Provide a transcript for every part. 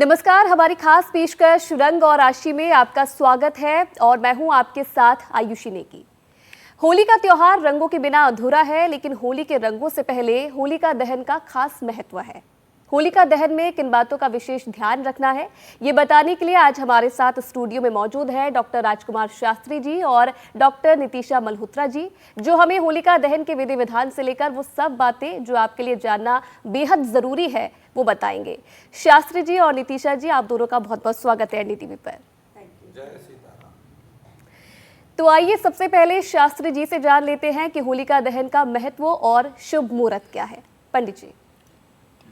नमस्कार, हमारी खास पेशकश रंग और राशि में आपका स्वागत है और मैं हूं आपके साथ आयुषी नेगी। होली का त्योहार रंगों के बिना अधूरा है, लेकिन होली के रंगों से पहले होलिका दहन का खास महत्व है। होलिका दहन में किन बातों का विशेष ध्यान रखना है, ये बताने के लिए आज हमारे साथ स्टूडियो में मौजूद है डॉक्टर राजकुमार शास्त्री जी और डॉक्टर नितिशा मल्होत्रा जी, जो हमें होलिका दहन के विधि विधान से लेकर वो सब बातें जो आपके लिए जानना बेहद जरूरी है वो बताएंगे। शास्त्री जी और नितिशा जी, आप दोनों का बहुत बहुत स्वागत है NDTV पर। जय सीताराम। तो आइए सबसे पहले शास्त्री जी से जान लेते हैं कि होलिका दहन का महत्व और शुभ मुहूर्त क्या है। पंडित जी।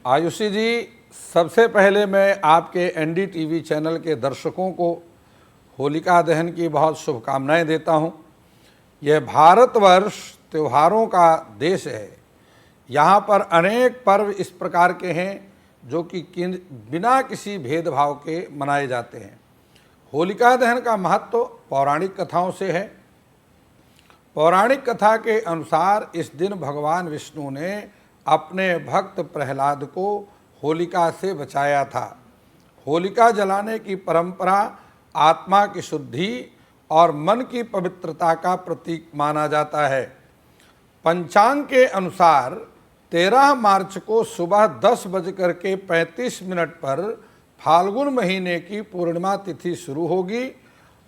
आयुषी जी, सबसे पहले मैं आपके NDTV चैनल के दर्शकों को होलिका दहन की बहुत शुभकामनाएं देता हूं। यह भारतवर्ष त्योहारों का देश है। यहाँ पर अनेक पर्व इस प्रकार के हैं जो कि बिना किसी भेदभाव के मनाए जाते हैं। होलिका दहन का महत्व पौराणिक कथाओं से है। पौराणिक कथा के अनुसार इस दिन भगवान विष्णु ने अपने भक्त प्रहलाद को होलिका से बचाया था। होलिका जलाने की परंपरा आत्मा की शुद्धि और मन की पवित्रता का प्रतीक माना जाता है। पंचांग के अनुसार 13 मार्च को सुबह 10:35 पर फाल्गुन महीने की पूर्णिमा तिथि शुरू होगी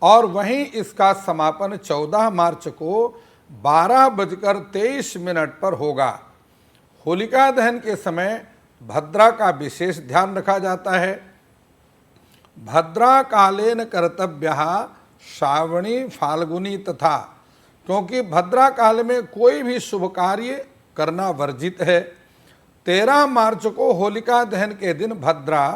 और वहीं इसका समापन 14 मार्च को 12:23 पर होगा। होलिका दहन के समय भद्रा का विशेष ध्यान रखा जाता है। भद्रा कालेन कर्तव्यः श्रावणी फाल्गुनी तथा, क्योंकि भद्रा काल में कोई भी शुभ कार्य करना वर्जित है। 13 मार्च को होलिका दहन के दिन भद्रा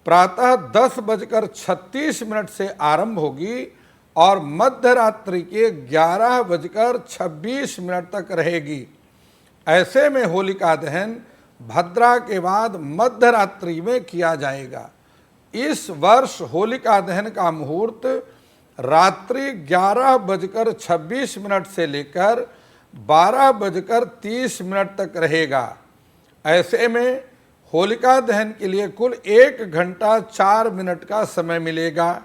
प्रातः 10:36 से आरंभ होगी और मध्य रात्रि के 11:26 तक रहेगी। ऐसे में होलिका दहन भद्रा के बाद मध्य रात्रि में किया जाएगा। इस वर्ष होलिका दहन का मुहूर्त रात्रि 11:26 से लेकर 12:30 तक रहेगा। ऐसे में होलिका दहन के लिए कुल 1 घंटा 4 मिनट का समय मिलेगा।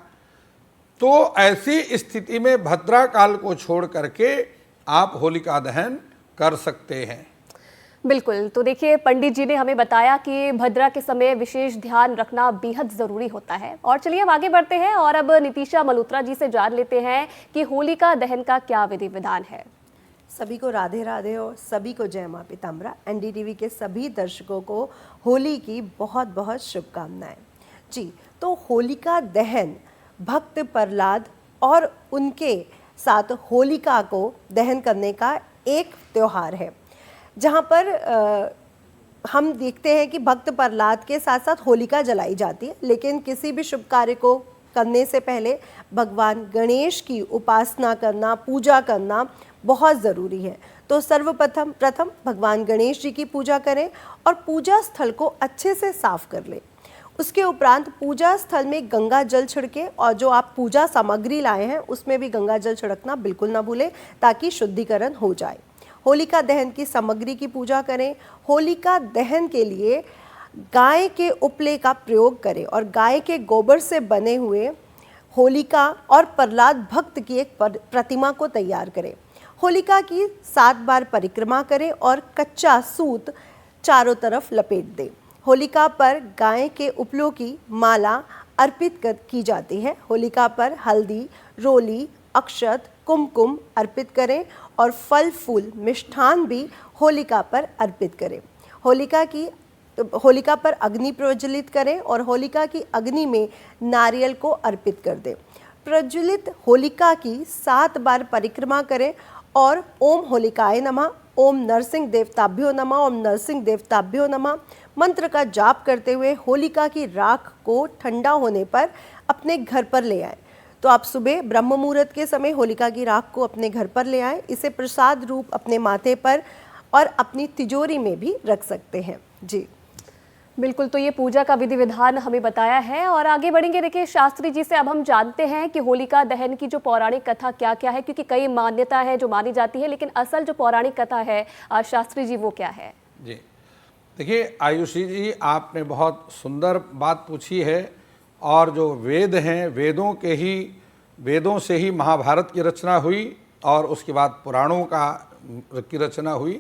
तो ऐसी स्थिति में भद्रा काल को छोड़ करके आप होलिका दहन कर सकते हैं। बिल्कुल, तो देखिए पंडित जी ने हमें बताया कि भद्रा के समय विशेष ध्यान रखना बेहद जरूरी होता है। और चलिए अब आगे बढ़ते हैं और अब नितिशा मल्होत्रा जी से जान लेते हैं कि होलिका दहन का क्या विधि विधान है। सभी को राधे राधे और सभी को जय मां पीताम्बरा। NDTV के सभी दर्शकों को होली की बहुत बहुत शुभकामनाएं। जी, तो होलिका दहन भक्त प्रहलाद और उनके साथ होलिका को दहन करने का एक त्यौहार है, जहाँ पर हम देखते हैं कि भक्त प्रहलाद के साथ साथ होलिका जलाई जाती है। लेकिन किसी भी शुभ कार्य को करने से पहले भगवान गणेश की उपासना करना, पूजा करना बहुत ज़रूरी है। तो सर्वप्रथम भगवान गणेश जी की पूजा करें और पूजा स्थल को अच्छे से साफ कर लें। उसके उपरांत पूजा स्थल में गंगा जल छिड़के और जो आप पूजा सामग्री लाए हैं उसमें भी गंगा जल छिड़कना बिल्कुल ना भूलें, ताकि शुद्धिकरण हो जाए। होलिका दहन की सामग्री की पूजा करें। होलिका दहन के लिए गाय के उपले का प्रयोग करें और गाय के गोबर से बने हुए होलिका और प्रहलाद भक्त की एक प्रतिमा को तैयार करें। होलिका की 7 बार परिक्रमा करें और कच्चा सूत चारों तरफ लपेट दें। होलिका पर गाय के उपलों की माला अर्पित की जाती है। होलिका पर हल्दी, रोली, अक्षत, कुमकुम अर्पित करें और फल फूल मिष्ठान भी होलिका पर अर्पित करें। होलिका पर अग्नि प्रज्वलित करें और होलिका की अग्नि में नारियल को अर्पित कर दें। प्रज्वलित होलिका की 7 बार परिक्रमा करें और ओम होलिकाय नमः, ओम नरसिंह देवताभ्यो नमः, ओम नरसिंह देवताभ्यो नमः मंत्र का जाप करते हुए होलिका की राख को ठंडा होने पर अपने घर पर ले आएं। तो आप सुबह ब्रह्म मुहूर्त के समय होलिका की राख को अपने घर पर ले आएं। इसे प्रसाद रूप अपने माथे पर और अपनी तिजोरी में भी रख सकते हैं। जी बिल्कुल, तो ये पूजा का विधि विधान हमें बताया है और आगे बढ़ेंगे। देखिए शास्त्री जी से अब हम जानते हैं कि होलिका दहन की जो पौराणिक कथा क्या क्या है, क्योंकि कई मान्यता है जो मानी जाती है, लेकिन असल जो पौराणिक कथा है शास्त्री जी वो क्या है? जी, देखिए आयुषी जी, आपने बहुत सुंदर बात पूछी है। और जो वेद हैं, वेदों से ही महाभारत की रचना हुई और उसके बाद पुराणों की रचना हुई।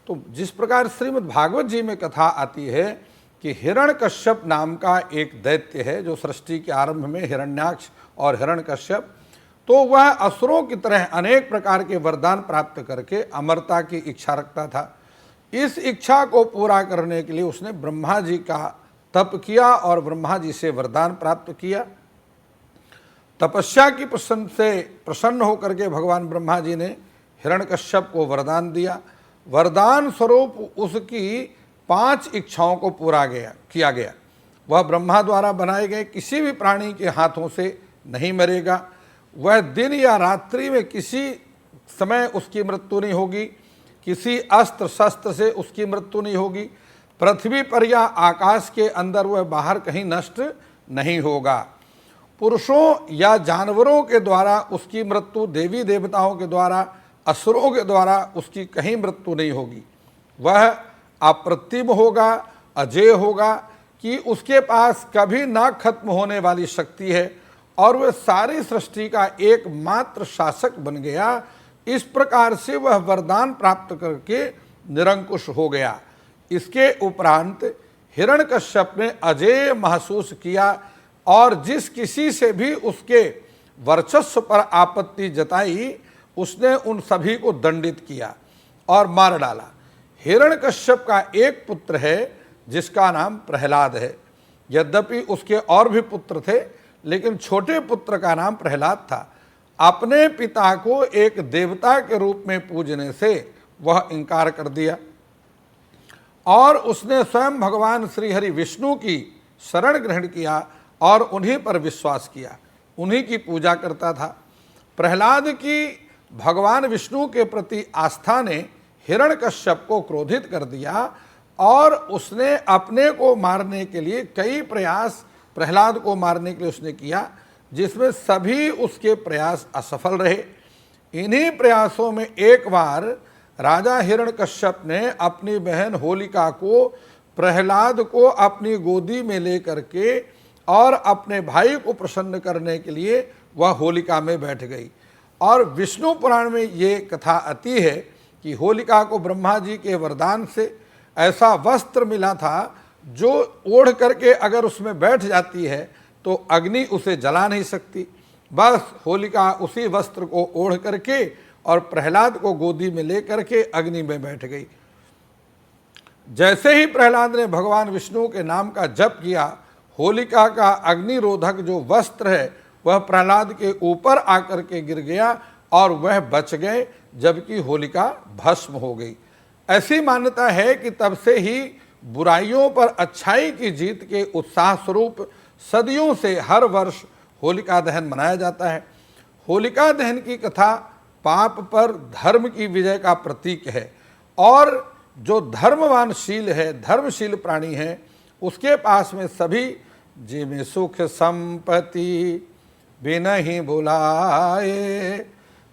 तो जिस प्रकार श्रीमद् भागवत जी में कथा आती है कि हिरण्यकश्यप नाम का एक दैत्य है जो सृष्टि के आरंभ में हिरण्याक्ष और हिरण्यकश्यप, तो वह असुरों की तरह अनेक प्रकार के वरदान प्राप्त करके अमरता की इच्छा रखता था। इस इच्छा को पूरा करने के लिए उसने ब्रह्मा जी का तप किया और ब्रह्मा जी से वरदान प्राप्त किया। तपस्या की प्रसन्न होकर के भगवान ब्रह्मा जी ने हिरण्यकश्यप को वरदान दिया। वरदान स्वरूप उसकी 5 इच्छाओं को पूरा किया गया। वह ब्रह्मा द्वारा बनाए गए किसी भी प्राणी के हाथों से नहीं मरेगा। वह दिन या रात्रि में किसी समय उसकी मृत्यु नहीं होगी। किसी अस्त्र शस्त्र से उसकी मृत्यु नहीं होगी। पृथ्वी पर या आकाश के अंदर वह बाहर कहीं नष्ट नहीं होगा। पुरुषों या जानवरों के द्वारा उसकी मृत्यु, देवी देवताओं के द्वारा, असुरों के द्वारा उसकी कहीं मृत्यु नहीं होगी। वह अप्रतिम होगा, अजेय होगा कि उसके पास कभी ना खत्म होने वाली शक्ति है और वह सारी सृष्टि का एकमात्र शासक बन गया। इस प्रकार से वह वरदान प्राप्त करके निरंकुश हो गया। इसके उपरांत हिरण्यकश्यप ने अजेय महसूस किया और जिस किसी से भी उसके वर्चस्व पर आपत्ति जताई उसने उन सभी को दंडित किया और मार डाला। हिरण्यकश्यप का एक पुत्र है जिसका नाम प्रहलाद है। यद्यपि उसके और भी पुत्र थे, लेकिन छोटे पुत्र का नाम प्रहलाद था। अपने पिता को एक देवता के रूप में पूजने से वह इनकार कर दिया और उसने स्वयं भगवान श्री हरि विष्णु की शरण ग्रहण किया और उन्हीं पर विश्वास किया, उन्हीं की पूजा करता था। प्रहलाद की भगवान विष्णु के प्रति आस्था ने हिरण्यकश्यप को क्रोधित कर दिया और उसने अपने को मारने के लिए कई प्रयास प्रहलाद को मारने के लिए उसने किया, जिसमें सभी उसके प्रयास असफल रहे। इन्हीं प्रयासों में एक बार राजा हिरण्यकश्यप ने अपनी बहन होलिका को प्रहलाद को अपनी गोदी में लेकर के और अपने भाई को प्रसन्न करने के लिए वह होलिका में बैठ गई। और विष्णु पुराण में ये कथा आती है कि होलिका को ब्रह्मा जी के वरदान से ऐसा वस्त्र मिला था जो ओढ़ करके अगर उसमें बैठ जाती है तो अग्नि उसे जला नहीं सकती। बस होलिका उसी वस्त्र को ओढ़ करके और प्रहलाद को गोदी में ले करके अग्नि में बैठ गई। जैसे ही प्रहलाद ने भगवान विष्णु के नाम का जप किया, होलिका का अग्निरोधक जो वस्त्र है वह प्रहलाद के ऊपर आकर के गिर गया और वह बच गए, जबकि होलिका भस्म हो गई। ऐसी मान्यता है कि तब से ही बुराइयों पर अच्छाई की जीत के उत्साह स्वरूप सदियों से हर वर्ष होलिका दहन मनाया जाता है। होलिका दहन की कथा पाप पर धर्म की विजय का प्रतीक है और जो धर्मवानशील है, धर्मशील प्राणी है, उसके पास में सभी जिमें सुख संपत्ति बिनहि बुलाए,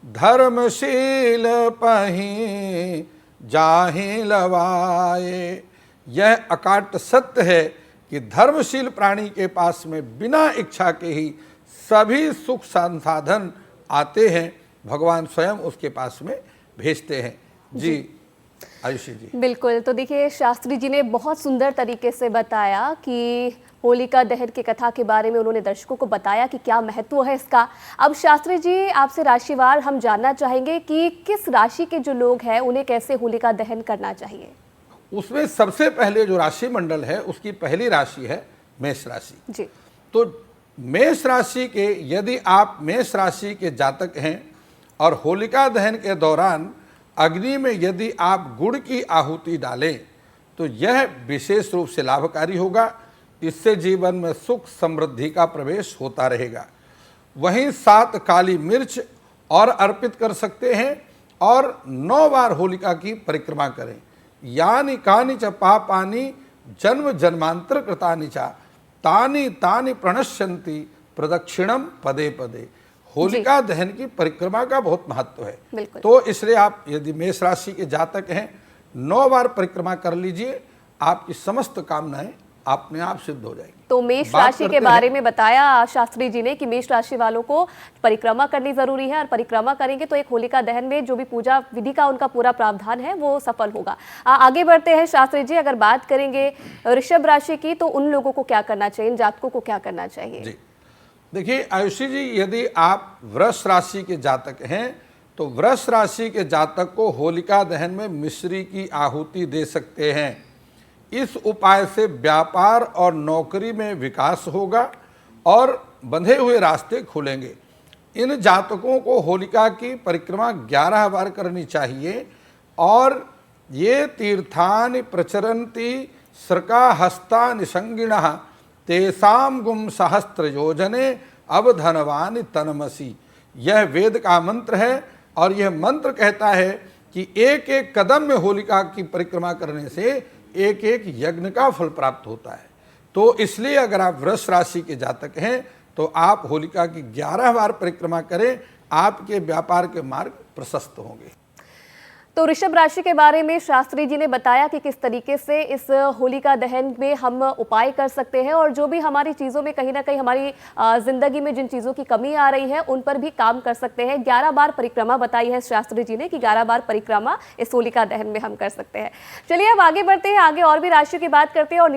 धर्मशील पहीं जाहि लवाए। यह अकाट सत्य है कि धर्मशील प्राणी के पास में बिना इच्छा के ही सभी सुख संसाधन आते हैं, भगवान स्वयं उसके पास में भेजते हैं। जी आयुषी जी। बिल्कुल। तो देखिए, शास्त्री जी ने बहुत सुंदर तरीके से बताया कि होलिका दहन की कथा के बारे में उन्होंने दर्शकों को बताया कि क्या महत्व है इसका। अब शास्त्री जी, आपसे राशिवार हम जानना चाहेंगे कि किस राशि के जो लोग हैं उन्हें कैसे होलिका दहन करना चाहिए। उसमें सबसे पहले जो राशि मंडल है उसकी पहली राशि है मेष राशि। जी। तो मेष राशि के, यदि आप मेष राशि के जातक हैं और होलिका दहन के दौरान अग्नि में यदि आप गुड़ की आहुति डालें तो यह विशेष रूप से लाभकारी होगा। इससे जीवन में सुख समृद्धि का प्रवेश होता रहेगा। वहीं 7 काली मिर्च और अर्पित कर सकते हैं और 9 बार होलिका की परिक्रमा करें। यानि कानि च पापानि जन्म जन्मांतर कृतानि च तानि तानि प्रणश्यन्ति प्रदक्षिणम पदे पदे। होलिका दहन की परिक्रमा का बहुत महत्व है। तो इसलिए आप यदि मेष राशि के जातक हैं 9 बार परिक्रमा कर लीजिए, आपकी समस्त कामनाएं अपने आप सिद्ध हो जाएंगी। तो मेष बात राशि के करते बारे हैं- में बताया शास्त्री जी ने कि मेष राशि वालों को परिक्रमा करनी जरूरी है और परिक्रमा करेंगे तो एक होलिका दहन में जो भी पूजा विधि का उनका पूरा प्रावधान है वो सफल होगा। आगे बढ़ते हैं शास्त्री जी, अगर बात करेंगे वृषभ राशि की तो उन लोगों को क्या करना चाहिए, इन जातकों को क्या करना चाहिए? जी देखिए आयुषी जी, यदि आप वृष राशि के जातक हैं तो वृष राशि के जातक को होलिका दहन में मिश्री की आहुति दे सकते हैं। इस उपाय से व्यापार और नौकरी में विकास होगा और बंधे हुए रास्ते खुलेंगे। इन जातकों को होलिका की परिक्रमा 11 बार करनी चाहिए और ये तीर्थानि प्रचरन्ति सर्का हस्ता निसंगिणः तेसाम गुम सहस्त्र योजने अब धनवान तनमसी। यह वेद का मंत्र है और यह मंत्र कहता है कि एक एक कदम में होलिका की परिक्रमा करने से एक एक यज्ञ का फल प्राप्त होता है। तो इसलिए अगर आप वृष राशि के जातक हैं तो आप होलिका की 11 बार परिक्रमा करें, आपके व्यापार के मार्ग प्रशस्त होंगे। तो वृषभ राशि के बारे में शास्त्री जी ने बताया कि किस तरीके से इस होलिका दहन में हम उपाय कर सकते हैं और जो भी हमारी चीज़ों में कहीं ना कहीं हमारी जिंदगी में जिन चीज़ों की कमी आ रही है उन पर भी काम कर सकते हैं। 11 बार परिक्रमा बताई है शास्त्री जी ने कि 11 बार परिक्रमा इस होलिका दहन में हम कर सकते हैं। चलिए अब आगे बढ़ते हैं, आगे और भी राशि की बात करते हैं और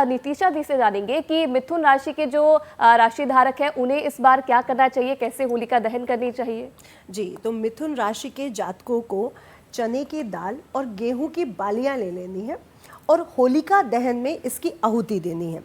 नीतिशा जी से जानेंगे कि मिथुन राशि के जो राशि धारक है उन्हें इस बार क्या करना चाहिए, कैसे होलिका दहन करनी चाहिए? जी, तो मिथुन राशि के जातकों को चने की दाल और गेहूं की बालियां ले लेनी है और होलिका दहन में इसकी आहुति देनी है।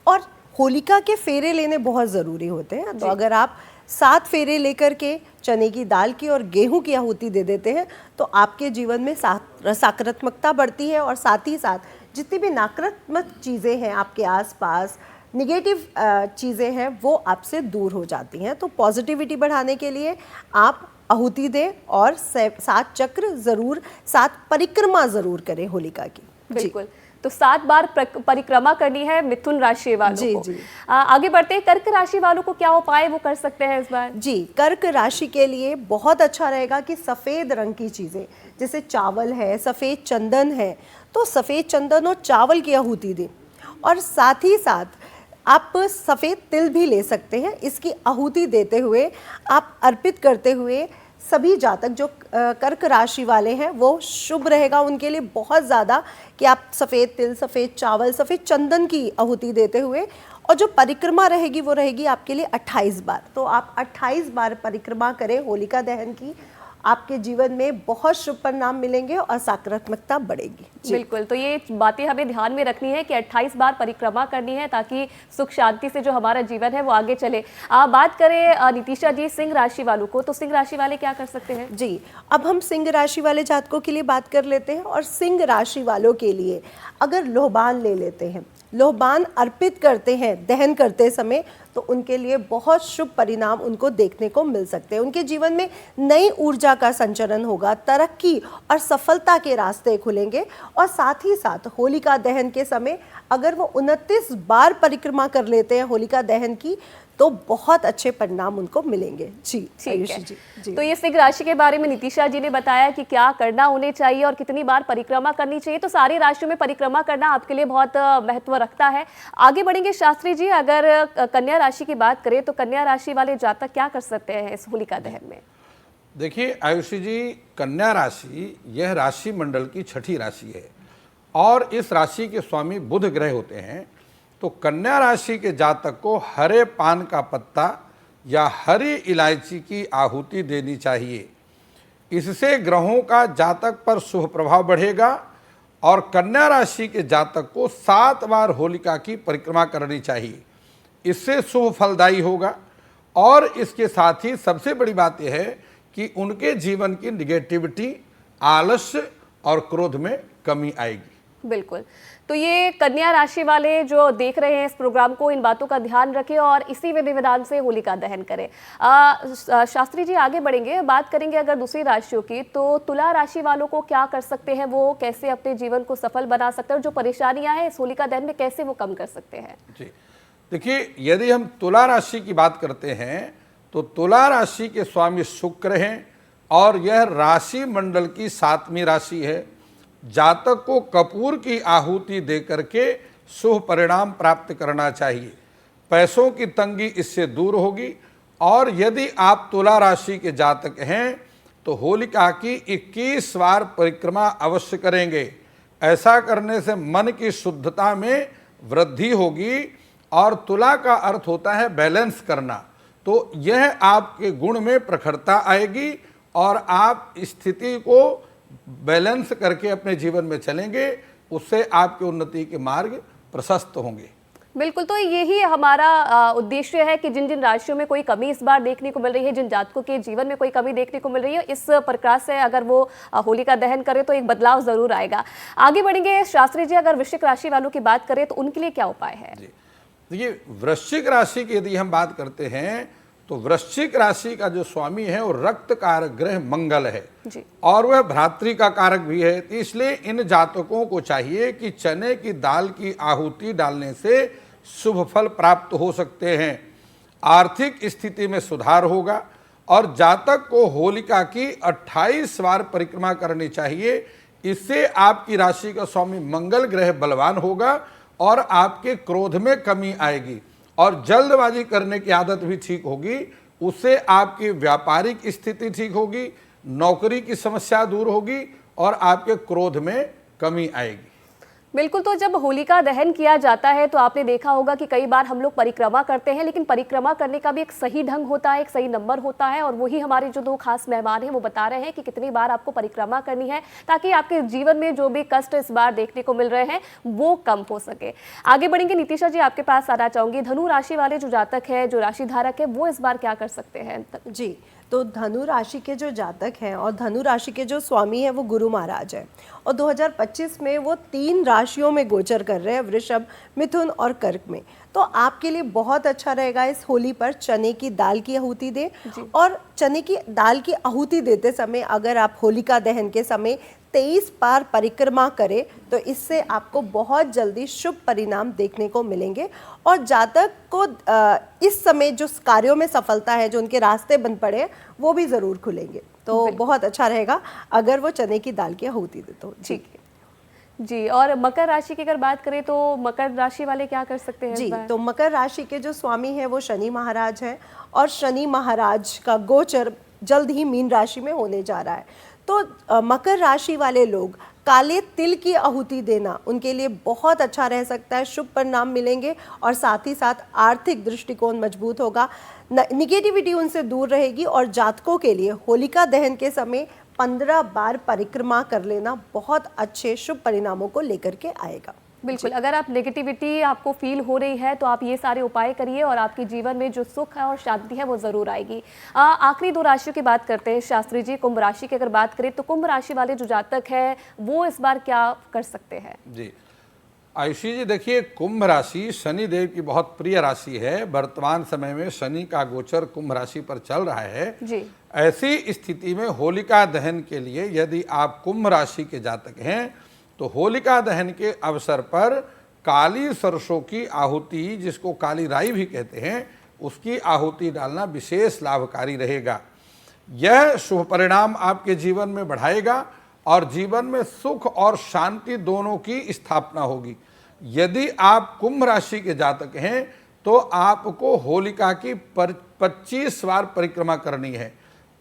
और होलिका के फेरे लेने बहुत ज़रूरी होते हैं, तो अगर आप 7 फेरे लेकर के चने की दाल की और गेहूं की आहुति दे देते हैं तो आपके जीवन में सकारात्मकता बढ़ती है और साथ ही साथ जितनी भी नकारात्मक चीज़ें हैं आपके आसपास, निगेटिव चीज़ें हैं, वो आपसे दूर हो जाती हैं। तो पॉजिटिविटी बढ़ाने के लिए आप आहुति दें और 7 चक्र जरूर, 7 परिक्रमा जरूर करें होलिका की। बिल्कुल, तो 7 बार परिक्रमा करनी है मिथुन राशि वालों को। जी। आगे बढ़ते हैं, कर्क राशि वालों को क्या उपाय वो कर सकते हैं इस बार? जी, कर्क राशि के लिए बहुत अच्छा रहेगा कि सफ़ेद रंग की चीज़ें जैसे चावल है, सफ़ेद चंदन है, तो सफ़ेद चंदन और चावल की आहुति दें और साथ ही साथ आप सफ़ेद तिल भी ले सकते हैं। इसकी आहुति देते हुए आप अर्पित करते हुए सभी जातक जो कर्क राशि वाले हैं वो शुभ रहेगा उनके लिए बहुत ज़्यादा कि आप सफ़ेद तिल, सफ़ेद चावल, सफ़ेद चंदन की आहुति देते हुए, और जो परिक्रमा रहेगी वो रहेगी आपके लिए 28 बार। तो आप 28 बार परिक्रमा करें होलिका दहन की, आपके जीवन में बहुत शुभ परिणाम मिलेंगे और सकारात्मकता बढ़ेगी। बिल्कुल, तो ये बातें हमें ध्यान में रखनी है कि 28 बार परिक्रमा करनी है ताकि सुख शांति से जो हमारा जीवन है वो आगे चले। बात करें नीतिशा जी सिंह राशि वालों को, तो सिंह राशि वाले क्या कर सकते हैं? जी, अब हम सिंह राशि वाले जातकों के लिए बात कर लेते हैं और सिंह राशि वालों के लिए अगर लोहबान ले लेते हैं, लोहबान अर्पित करते हैं दहन करते समय, तो उनके लिए बहुत शुभ परिणाम उनको देखने को मिल सकते हैं। उनके जीवन में नई ऊर्जा का संचरण होगा, तरक्की और सफलता के रास्ते खुलेंगे और साथ ही साथ होलिका दहन के समय अगर वो 29 बार परिक्रमा कर लेते हैं होलिका दहन की तो बहुत अच्छे परिणाम उनको मिलेंगे। जी ठीक है। जी। तो ये सिंह राशि के बारे में नीतिशा जी ने बताया कि क्या करना उन्हें चाहिए और कितनी बार परिक्रमा करनी चाहिए। तो सारी राशियों में परिक्रमा करना आपके लिए बहुत महत्व रखता है। आगे बढ़ेंगे शास्त्री जी, अगर कन्या राशि की बात करें तो कन्या राशि वाले जातक क्या कर सकते हैं इस होलिका दहन में? देखिए आयुषी जी, कन्या राशि यह राशि मंडल की 6ठी राशि है और इस राशि के स्वामी बुध ग्रह होते हैं। तो कन्या राशि के जातक को हरे पान का पत्ता या हरी इलायची की आहुति देनी चाहिए। इससे ग्रहों का जातक पर शुभ प्रभाव बढ़ेगा और कन्या राशि के जातक को 7 बार होलिका की परिक्रमा करनी चाहिए। इससे शुभ फलदायी होगा और इसके साथ ही सबसे बड़ी बात यह है कि उनके जीवन की निगेटिविटी, आलस्य और क्रोध में कमी आएगी। बिल्कुल, तो ये कन्या राशि वाले जो देख रहे हैं इस प्रोग्राम को, इन बातों का ध्यान रखें और इसी विधि विधान से होलिका दहन करें। शास्त्री जी आगे बढ़ेंगे, बात करेंगे अगर दूसरी राशियों की, तो तुला राशि वालों को क्या कर सकते हैं, वो कैसे अपने जीवन को सफल बना सकते हैं और जो परेशानियां हैं इस होलिका दहन में कैसे वो कम कर सकते हैं? जी देखिए, यदि हम तुला राशि की बात करते हैं तो तुला राशि के स्वामी शुक्र हैं और यह राशि मंडल की 7वीं राशि है। जातक को कपूर की आहुति देकर के शुभ परिणाम प्राप्त करना चाहिए। पैसों की तंगी इससे दूर होगी। और यदि आप तुला राशि के जातक हैं तो होलिका की 21 बार परिक्रमा अवश्य करेंगे। ऐसा करने से मन की शुद्धता में वृद्धि होगी। और तुला का अर्थ होता है बैलेंस करना, तो यह आपके गुण में प्रखरता आएगी और आप स्थिति को बैलेंस करके अपने जीवन में चलेंगे, उससे आपके उन्नति के मार्ग प्रशस्त होंगे। बिल्कुल, तो यही हमारा उद्देश्य है कि जिन जिन राशियों में कोई कमी इस बार देखने को मिल रही है, जिन जातकों के जीवन में कोई कमी देखने को मिल रही है, इस प्रकार से अगर वो होलिका दहन करे तो एक बदलाव जरूर आएगा। आगे बढ़ेंगे शास्त्री जी, अगर वृश्चिक राशि वालों की बात करें तो उनके लिए क्या उपाय है? जी देखिए, वृश्चिक राशि की यदि हम बात करते हैं तो वृश्चिक राशि का जो स्वामी है वो रक्त कारक ग्रह मंगल है जी। और वह भ्रातृ का कारक भी है। तो इसलिए इन जातकों को चाहिए कि चने की दाल की आहुति डालने से शुभ फल प्राप्त हो सकते हैं। आर्थिक स्थिति में सुधार होगा और जातक को होलिका की 28 बार परिक्रमा करनी चाहिए। इससे आपकी राशि का स्वामी मंगल ग्रह बलवान होगा और आपके क्रोध में कमी आएगी और जल्दबाजी करने की आदत भी ठीक होगी। उससे आपकी व्यापारिक स्थिति ठीक होगी, नौकरी की समस्या दूर होगी और आपके क्रोध में कमी आएगी। बिल्कुल, तो जब होलिका दहन किया जाता है तो आपने देखा होगा कि कई बार हम लोग परिक्रमा करते हैं, लेकिन परिक्रमा करने का भी एक सही ढंग होता है, एक सही नंबर होता है। और वही हमारे जो 2 खास मेहमान हैं वो बता रहे हैं कि कितनी बार आपको परिक्रमा करनी है ताकि आपके जीवन में जो भी कष्ट इस बार देखने को मिल रहे हैं वो कम हो सके। आगे बढ़ेंगे, नीतिशा जी आपके पास आना चाहूंगी। धनु राशि वाले जो जातक है, जो राशि धारक है, वो इस बार क्या कर सकते हैं? जी, तो धनु राशि के जो जातक हैं और धनु राशि के जो स्वामी हैं वो गुरु महाराज हैं और 2025 में वो 3 राशियों में गोचर कर रहे हैं, वृषभ, मिथुन और कर्क में। तो आपके लिए बहुत अच्छा रहेगा इस होली पर चने की दाल की आहुति दें। और चने की दाल की आहुति देते समय अगर आप होलिका दहन के समय 23 बार परिक्रमा करें तो इससे आपको बहुत जल्दी शुभ परिणाम देखने को मिलेंगे। और जातक को इस समय जो कार्यों में सफलता है, जो उनके रास्ते बंद पड़े हैं, वो भी ज़रूर खुलेंगे। तो बहुत अच्छा रहेगा अगर वो चने की दाल की आहुति दे तो। ठीक है जी। और मकर राशि की अगर बात करें तो मकर राशि वाले क्या कर सकते हैं? जी, तो मकर राशि के जो स्वामी हैं वो शनि महाराज हैं और शनि महाराज का गोचर जल्द ही मीन राशि में होने जा रहा है। तो मकर राशि वाले लोग काले तिल की आहुति देना उनके लिए बहुत अच्छा रह सकता है, शुभ परिणाम मिलेंगे और साथ ही साथ आर्थिक दृष्टिकोण मजबूत होगा, निगेटिविटी उनसे दूर रहेगी। और जातकों के लिए होलिका दहन के समय 15 बार परिक्रमा कर लेना बहुत अच्छे शुभ परिणामों को लेकर के आएगा। बिल्कुल, अगर आप नेगेटिविटी आपको फील हो रही है तो आप ये सारे उपाय करिए और आपके जीवन में जो सुख है और शांति है वो जरूर आएगी। आखिरी 2 राशियों की बात करते हैं शास्त्री जी। कुंभ राशि की अगर बात करें तो कुंभ राशि वाले जो जातक है वो इस बार क्या कर सकते हैं? जी आयुषी जी, देखिए, कुंभ राशि शनि देव की बहुत प्रिय राशि है। वर्तमान समय में शनि का गोचर कुंभ राशि पर चल रहा है जी। ऐसी स्थिति में होलिका दहन के लिए यदि आप कुंभ राशि के जातक हैं तो होलिका दहन के अवसर पर काली सरसों की आहुति, जिसको काली राई भी कहते हैं, उसकी आहुति डालना विशेष लाभकारी रहेगा। यह शुभ परिणाम आपके जीवन में बढ़ाएगा और जीवन में सुख और शांति दोनों की स्थापना होगी। यदि आप कुंभ राशि के जातक हैं तो आपको होलिका की 25 बार परिक्रमा करनी है।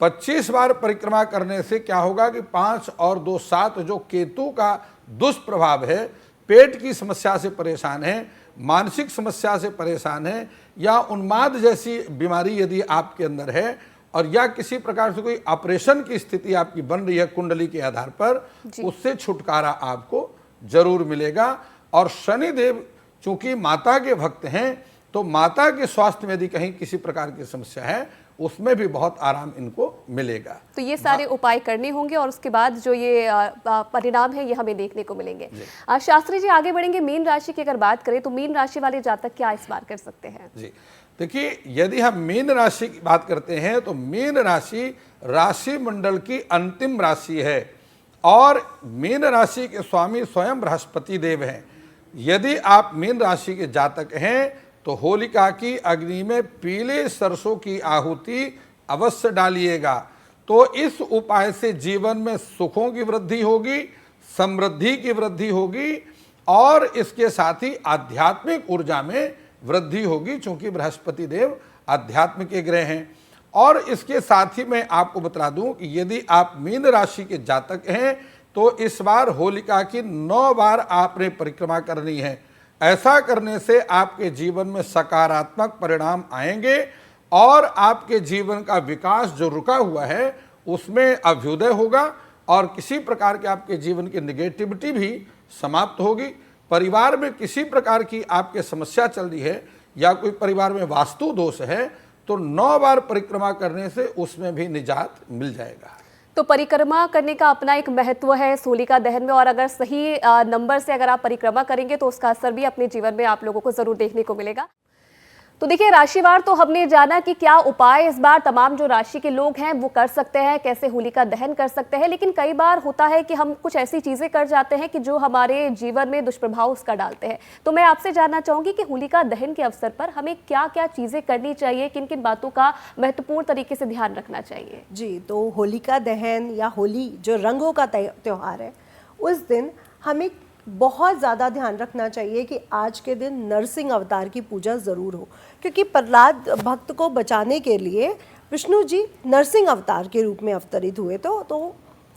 25 बार परिक्रमा करने से क्या होगा कि 5 और 2 7 जो केतु का दुष्प्रभाव है, पेट की समस्या से परेशान है, मानसिक समस्या से परेशान है या उन्माद जैसी बीमारी यदि आपके अंदर है और या किसी प्रकार से कोई ऑपरेशन की स्थिति आपकी बन रही है कुंडली के आधार पर, उससे छुटकारा आपको जरूर मिलेगा। और शनि देव चूंकि माता के भक्त हैं तो माता के स्वास्थ्य में यदि कहीं किसी प्रकार की समस्या है उसमें भी बहुत आराम इनको मिलेगा। तो ये सारे उपाय करने होंगे और उसके बाद जो ये परिणाम है ये हमें देखने को मिलेंगे। शास्त्री जी आगे बढ़ेंगे, मीन राशि की अगर बात करें तो मीन राशि वाले जातक क्या इस बार कर सकते हैं? जी देखिए, यदि हम मीन राशि की बात करते हैं तो मीन राशि राशि मंडल की अंतिम राशि है और मीन राशि के स्वामी स्वयं बृहस्पति देव हैं। यदि आप मीन राशि के जातक हैं तो होलिका की अग्नि में पीले सरसों की आहुति अवश्य डालिएगा। तो इस उपाय से जीवन में सुखों की वृद्धि होगी, समृद्धि की वृद्धि होगी और इसके साथ ही आध्यात्मिक ऊर्जा में वृद्धि होगी, चूंकि बृहस्पति देव आध्यात्म के ग्रह हैं। और इसके साथ ही मैं आपको बता दूं कि यदि आप मीन राशि के जातक हैं तो इस बार होलिका की 9 बार आपने परिक्रमा करनी है। ऐसा करने से आपके जीवन में सकारात्मक परिणाम आएंगे और आपके जीवन का विकास जो रुका हुआ है उसमें अभ्युदय होगा और किसी प्रकार के आपके जीवन की निगेटिविटी भी समाप्त होगी। परिवार में किसी प्रकार की आपके समस्या चल रही है या कोई परिवार में वास्तु दोष है तो 9 बार परिक्रमा करने से उसमें भी निजात मिल जाएगा। तो परिक्रमा करने का अपना एक महत्व है इस होलिका दहन में, और अगर सही नंबर से अगर आप परिक्रमा करेंगे तो उसका असर भी अपने जीवन में आप लोगों को जरूर देखने को मिलेगा। तो देखिए, राशिवार तो हमने जाना कि क्या उपाय इस बार तमाम जो राशि के लोग हैं वो कर सकते हैं, कैसे होलिका दहन कर सकते हैं, लेकिन कई बार होता है कि हम कुछ ऐसी चीजें कर जाते हैं कि जो हमारे जीवन में दुष्प्रभाव उसका डालते हैं। तो मैं आपसे जानना चाहूंगी कि होलिका दहन के अवसर पर हमें क्या क्या चीजें करनी चाहिए, किन किन बातों का महत्वपूर्ण तरीके से ध्यान रखना चाहिए। जी, तो होलिका दहन या होली जो रंगों का त्यौहार है, उस दिन हमें बहुत ज़्यादा ध्यान रखना चाहिए कि आज के दिन नरसिंह अवतार की पूजा ज़रूर हो, क्योंकि प्रहलाद भक्त को बचाने के लिए विष्णु जी नरसिंह अवतार के रूप में अवतरित हुए। तो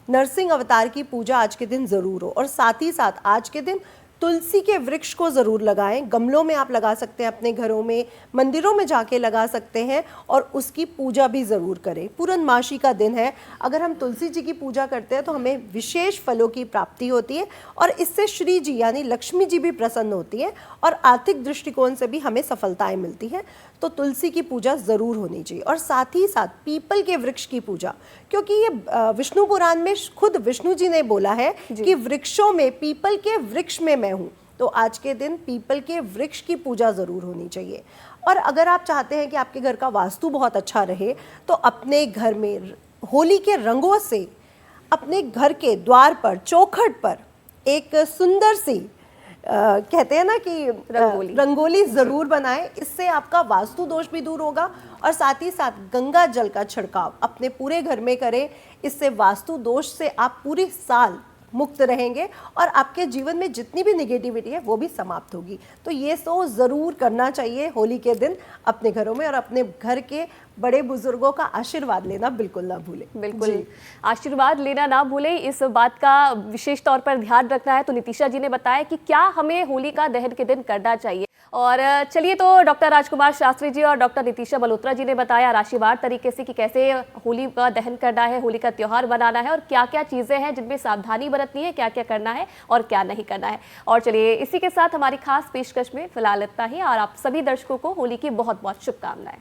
नरसिंह अवतार की पूजा आज के दिन ज़रूर हो। और साथ ही साथ आज के दिन तुलसी के वृक्ष को ज़रूर लगाएं। गमलों में आप लगा सकते हैं, अपने घरों में, मंदिरों में जाके लगा सकते हैं और उसकी पूजा भी ज़रूर करें। पूर्णमासी का दिन है, अगर हम तुलसी जी की पूजा करते हैं तो हमें विशेष फलों की प्राप्ति होती है और इससे श्री जी यानी लक्ष्मी जी भी प्रसन्न होती है और आर्थिक दृष्टिकोण से भी हमें सफलताएं मिलती हैं। तो तुलसी की पूजा ज़रूर होनी चाहिए। और साथ ही साथ पीपल के वृक्ष की पूजा, क्योंकि ये विष्णु पुराण में खुद विष्णु जी ने बोला है कि वृक्षों में, पीपल के वृक्ष में मैं हूँ। तो आज के दिन पीपल के वृक्ष की पूजा ज़रूर होनी चाहिए। और अगर आप चाहते हैं कि आपके घर का वास्तु बहुत अच्छा रहे तो अपने घर में होली के रंगों से अपने घर के द्वार पर, चौखट पर एक सुंदर सी कहते हैं ना कि रंगोली ज़रूर बनाएं। इससे आपका वास्तु दोष भी दूर होगा और साथ ही साथ गंगा जल का छिड़काव अपने पूरे घर में करें। इससे वास्तु दोष से आप पूरे साल मुक्त रहेंगे और आपके जीवन में जितनी भी निगेटिविटी है वो भी समाप्त होगी। तो ये तो ज़रूर करना चाहिए होली के दिन अपने घरों में, और अपने घर के बड़े बुजुर्गों का आशीर्वाद लेना बिल्कुल ना भूलें। बिल्कुल, आशीर्वाद लेना ना भूलें, इस बात का विशेष तौर पर ध्यान रखना है। तो नितिशा जी ने बताया कि क्या हमें होलिका दहन के दिन करना चाहिए। और चलिए, तो डॉक्टर राजकुमार शास्त्री जी और डॉक्टर नितिशा मल्होत्रा जी ने बताया राशिवार तरीके से कि कैसे होली का दहन करना है, होली का त्यौहार बनाना है और क्या क्या चीज़ें हैं जिनमें सावधानी बरतनी है, क्या क्या करना है और क्या नहीं करना है। और चलिए, इसी के साथ हमारी खास पेशकश में फिलहाल इतना ही और आप सभी दर्शकों को होली की बहुत बहुत शुभकामनाएं।